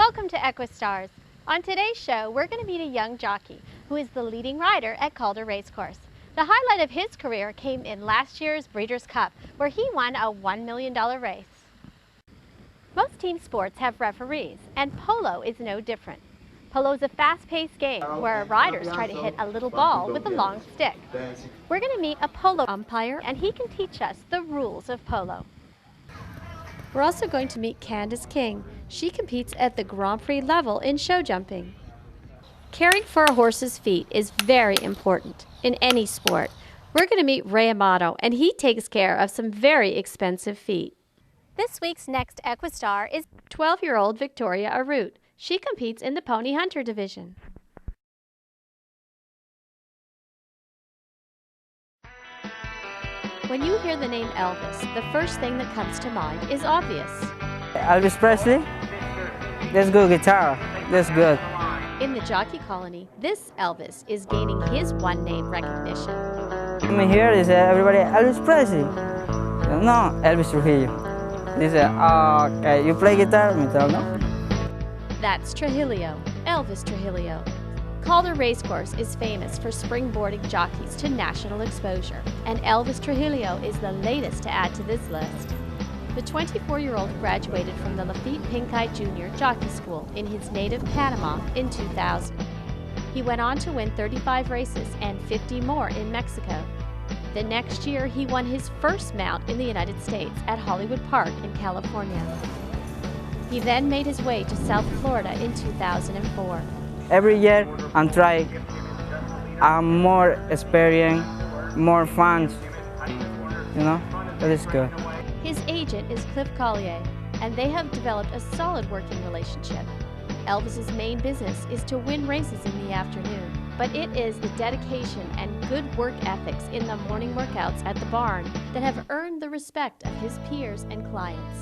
Welcome to EquiStars. On today's show, we're going to meet a young jockey who is the leading rider at Calder Racecourse. The highlight of his career came in last year's Breeders' Cup, where he won a $1 million race. Most team sports have referees, and polo is no different. Polo is a fast-paced game where riders try to hit a little ball with a long stick. We're going to meet a polo umpire, and he can teach us the rules of polo. We're also going to meet Candace King. She competes at the Grand Prix level in show jumping. Caring for a horse's feet is very important in any sport. We're going to meet Ray Amato, and he takes care of some very expensive feet. This week's next EquiStar is 12-year-old Victoria Arut. She competes in the Pony Hunter division. When you hear the name Elvis, the first thing that comes to mind is obvious. Elvis Presley? That's good guitar. That's good. In the jockey colony, this Elvis is gaining his one-name recognition. I here is everybody Elvis Presley. No, Elvis Trujillo. They say, oh, okay, you play guitar? Me tell no. That's Trujillo, Elvis Trujillo. Calder Racecourse is famous for springboarding jockeys to national exposure, and Elvis Trujillo is the latest to add to this list. The 24-year-old graduated from the Lafitte Pincay Jr. Jockey School in his native Panama in 2000. He went on to win 35 races and 50 more in Mexico. The next year, he won his first mount in the United States at Hollywood Park in California. He then made his way to South Florida in 2004. Every year, I'm trying. I'm more experienced, more fun. You know, that is good. His agent is Cliff Collier, and they have developed a solid working relationship. Elvis's main business is to win races in the afternoon, but it is the dedication and good work ethics in the morning workouts at the barn that have earned the respect of his peers and clients.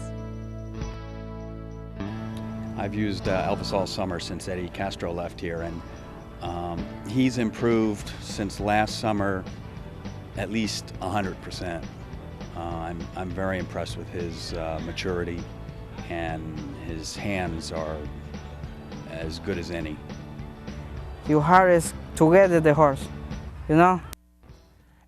I've used Elvis all summer since Eddie Castro left here, and he's improved since last summer at least 100%. I'm very impressed with his maturity, and his hands are as good as any. Your heart is together the horse, you know?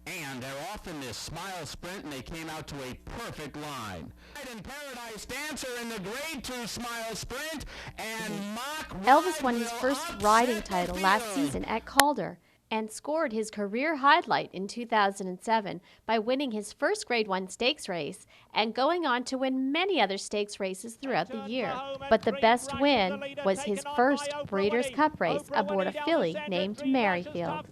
And they're off in this smile sprint, and they came out to a perfect line. In Paradise Dancer in the Grade 2 smile sprint, and Mock Elvis won his first riding title last season at Calder and scored his career highlight in 2007 by winning his first Grade 1 stakes race and going on to win many other stakes races throughout the year. But the best win was his first Breeders' Cup race aboard a filly named Merrifield.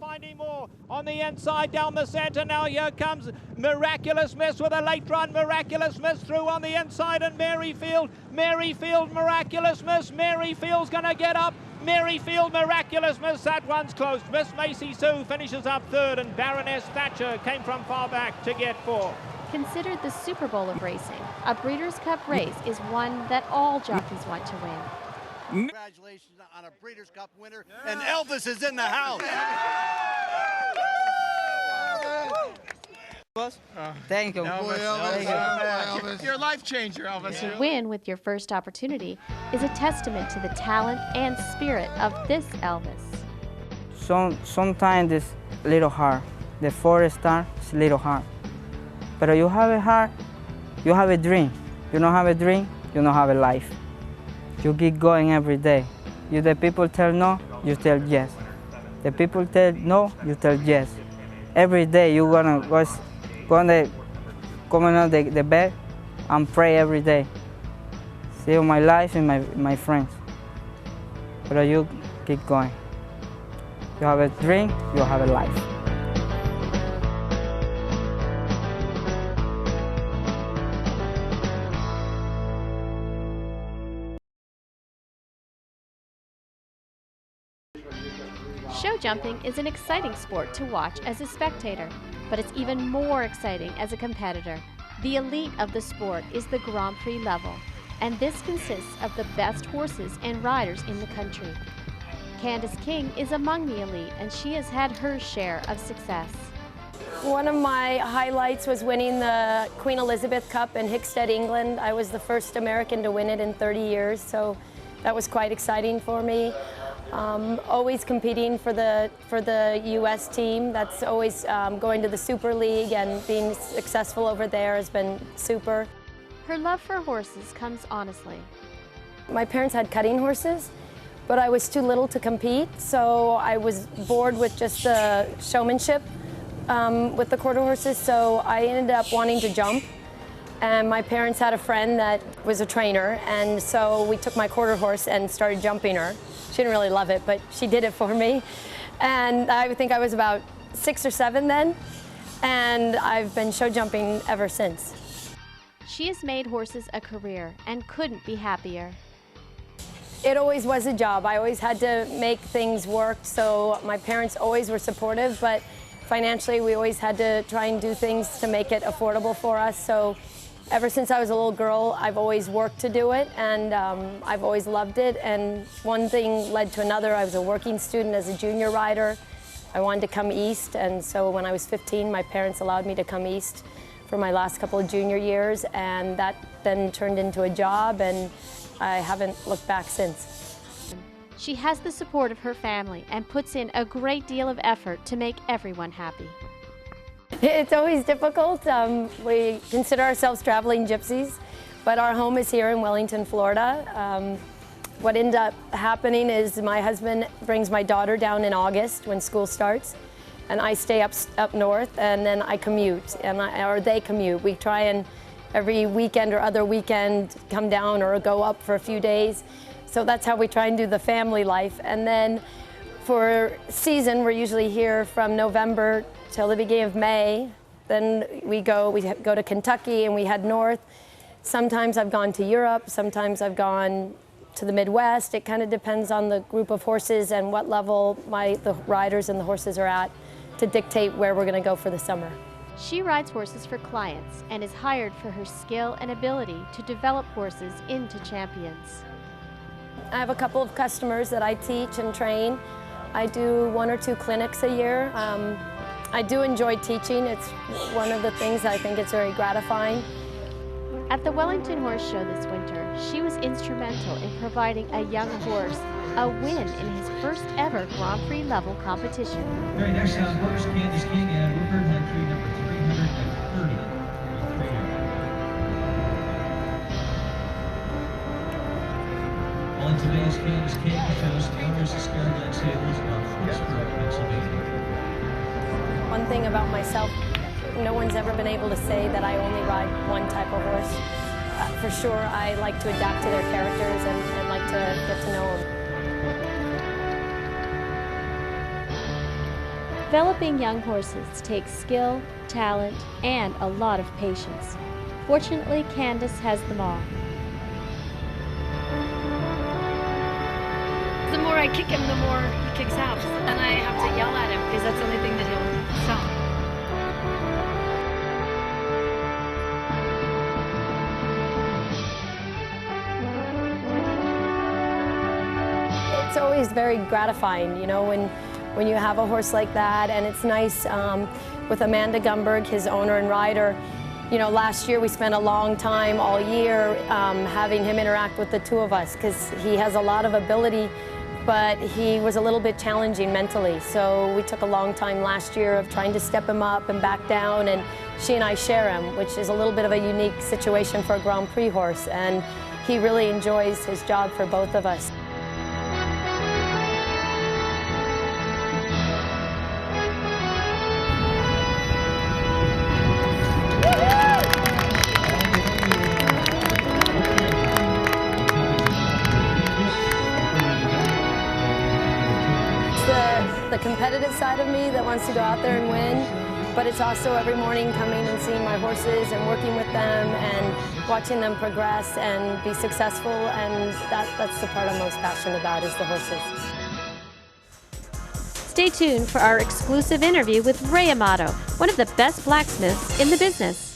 On the inside, down the center, now here comes Miraculous Miss with a late run. Miraculous Miss through on the inside, and Merrifield, Miraculous Miss, Merrifield's gonna get up. Merrifield, Miraculous Miss, that one's close. Miss Macy Sue finishes up third, and Baroness Thatcher came from far back to get fourth. Considered the Super Bowl of racing, a Breeders' Cup race is one that all jockeys want to win. Congratulations on a Breeders' Cup winner, and Elvis is in the house. Thank you. Elvis. You're a life changer, Elvis. To win with your first opportunity is a testament to the talent and spirit of this Elvis. Sometimes it's a little hard. The 4-star is a little hard. But you have a heart, you have a dream. You don't have a dream, you don't have a life. You keep going every day. The people tell no, you tell yes. The people tell no, you tell yes. Every day you're gonna come on the bed and pray every day. Save my life and my friends. But you keep going. You have a dream, you have a life. Show jumping is an exciting sport to watch as a spectator, but it's even more exciting as a competitor. The elite of the sport is the Grand Prix level, and this consists of the best horses and riders in the country. Candace King is among the elite, and she has had her share of success. One of my highlights was winning the Queen Elizabeth Cup in Hickstead, England. I was the first American to win it in 30 years, so that was quite exciting for me. Always competing for the U.S. team. That's always going to the Super League and being successful over there has been super. Her love for horses comes honestly. My parents had cutting horses, but I was too little to compete, so I was bored with just the showmanship with the quarter horses, so I ended up wanting to jump. And my parents had a friend that was a trainer, and so we took my quarter horse and started jumping her. She didn't really love it, but she did it for me. And I think I was about 6 or 7 then, and I've been show jumping ever since. She has made horses a career and couldn't be happier. It always was a job. I always had to make things work, so my parents always were supportive, but financially we always had to try and do things to make it affordable for us. So ever since I was a little girl, I've always worked to do it, and I've always loved it. And one thing led to another. I was a working student as a junior rider. I wanted to come east, and so when I was 15, my parents allowed me to come east for my last couple of junior years, and that then turned into a job, and I haven't looked back since. She has the support of her family and puts in a great deal of effort to make everyone happy. It's always difficult. We consider ourselves traveling gypsies, but our home is here in Wellington, Florida. What ended up happening is my husband brings my daughter down in August when school starts, and I stay up north, and then I commute, or they commute. We try and every weekend or other weekend come down or go up for a few days. So that's how we try and do the family life. And then for season, we're usually here from November till the beginning of May. Then we go to Kentucky and we head north. Sometimes I've gone to Europe, sometimes I've gone to the Midwest. It kind of depends on the group of horses and what level the riders and the horses are at to dictate where we're going to go for the summer. She rides horses for clients and is hired for her skill and ability to develop horses into champions. I have a couple of customers that I teach and train. I do 1 or 2 clinics a year. I do enjoy teaching. It's one of the things I think it's very gratifying. At the Wellington Horse Show this winter, she was instrumental in providing a young horse a win in his first ever Grand Prix level competition. Very next horse, Candace King and Rupert entry number 330. On today's Candace King shows the owners of Scareland Stables of Pittsburgh, Pennsylvania. One thing about myself, no one's ever been able to say that I only ride one type of horse. For sure, I like to adapt to their characters and like to get to know them. Developing young horses takes skill, talent, and a lot of patience. Fortunately, Candace has them all. The more I kick him, the more he kicks out. And I have to yell at him because that's the only thing that he'll stop. It's always very gratifying, you know, when you have a horse like that, and it's nice with Amanda Gumberg, his owner and rider. You know, last year we spent a long time all year having him interact with the two of us because he has a lot of ability, but he was a little bit challenging mentally. So we took a long time last year of trying to step him up and back down, and she and I share him, which is a little bit of a unique situation for a Grand Prix horse, and he really enjoys his job for both of us. The competitive side of me that wants to go out there and win, but it's also every morning coming and seeing my horses and working with them and watching them progress and be successful, and that's the part I'm most passionate about, is the horses. Stay tuned for our exclusive interview with Ray Amato, one of the best blacksmiths in the business.